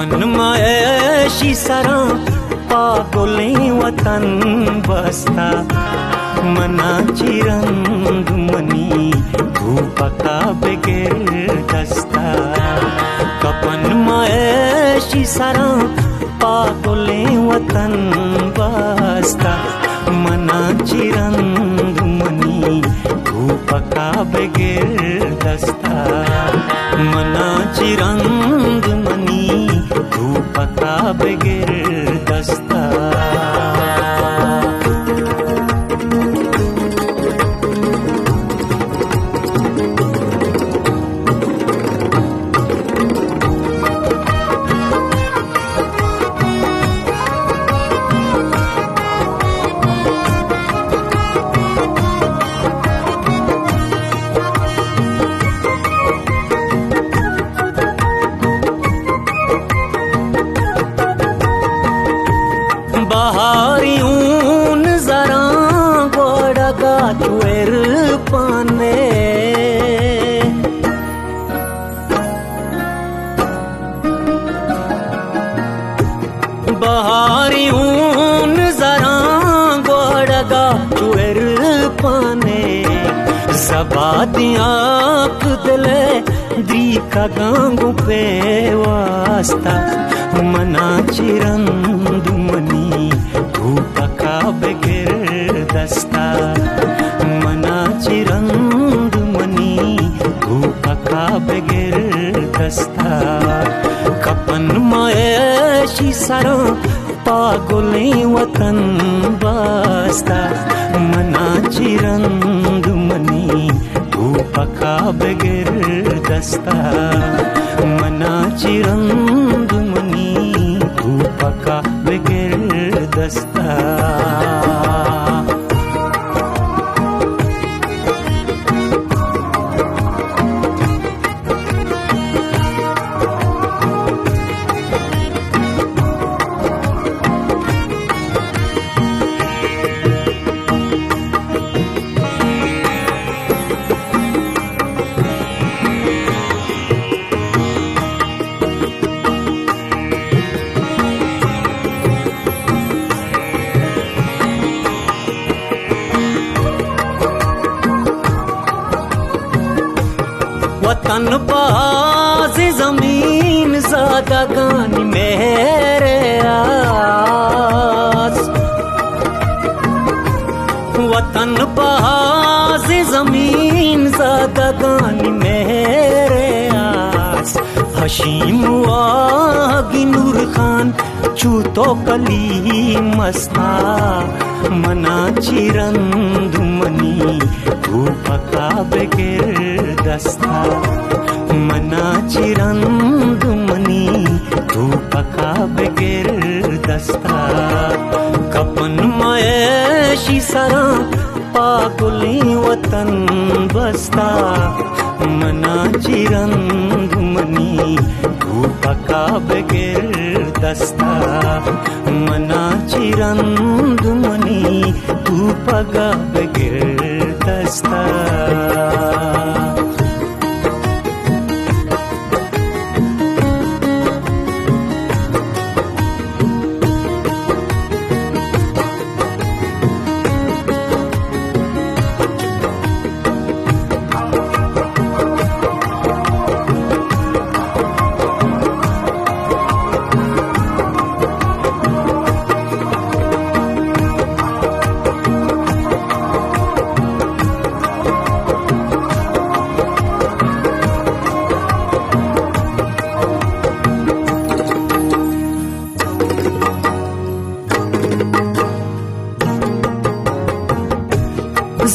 कपन मयशी सरा पागोले वतन बसता मनाची रंगमणी धूपका बेगेर दस्ता कपन मयशी सरा पागोले वतन बसता मनाची रंगमणी धूपका बेगेर दस्ता मनाची रंगमणी धूपका बेगेर दस्ता बहारी ऊन जरा गोड़गा चुएर पाने बहारी ऊन जरा गोड़गा चुएर पाने जबादियाँ दिले दी का गांगू पे वास्ता मनाची रंगमणी धूपका बेगेर दस्ता मनाची रंगमणी धूपका बेगेर दस्ता कपन मयशी सरा पागोले वतन बसता मनाची रंगमणी धूपका बेगेर दस्ता मनाची रंगमणी धूपका बेगेर दस्ता वतन पास जमीन ज़्यादा गानी मेरे आस वतन पास जमीन ज़्यादा गानी मेरे आस हशीम वागी नूर खान चूतो कली मस्ता मनाची रंगमणी धूपका बेगेर दस्ता मनाची रंगमणी धूपका बेगेर दस्ता कपन मयशी सरा पागोले वतन बसता मनाची रंगमणी धूपका बेगेर दस्ता मनाची रंगमणी धूपका बेगेर दस्ता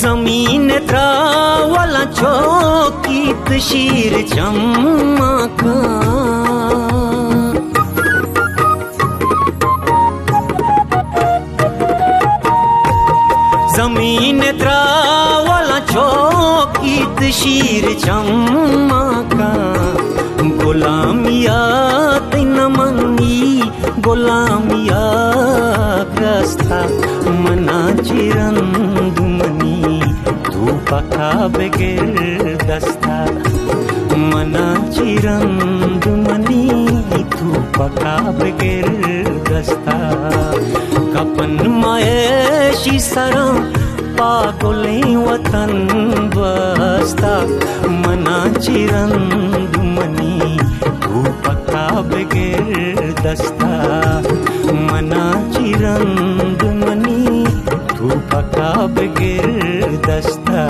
जमीन त्रावला चौकीत शीर चमका जमीन त्रावला चौकीत शीर चमका गुलामिया तीन मंगी गुलामिया ग्रस्ता मनाची रंगमणी धूपका बेगेर दस्ता मनाची रंगमणी धूप पका बगैर दस्ता कपन मायेशी सरा पागोले वतन बस्ता मनाची रंदुमनी तू पका बगैर दस्ता मनाची रंदुमनी तू पका बगैर दस्ता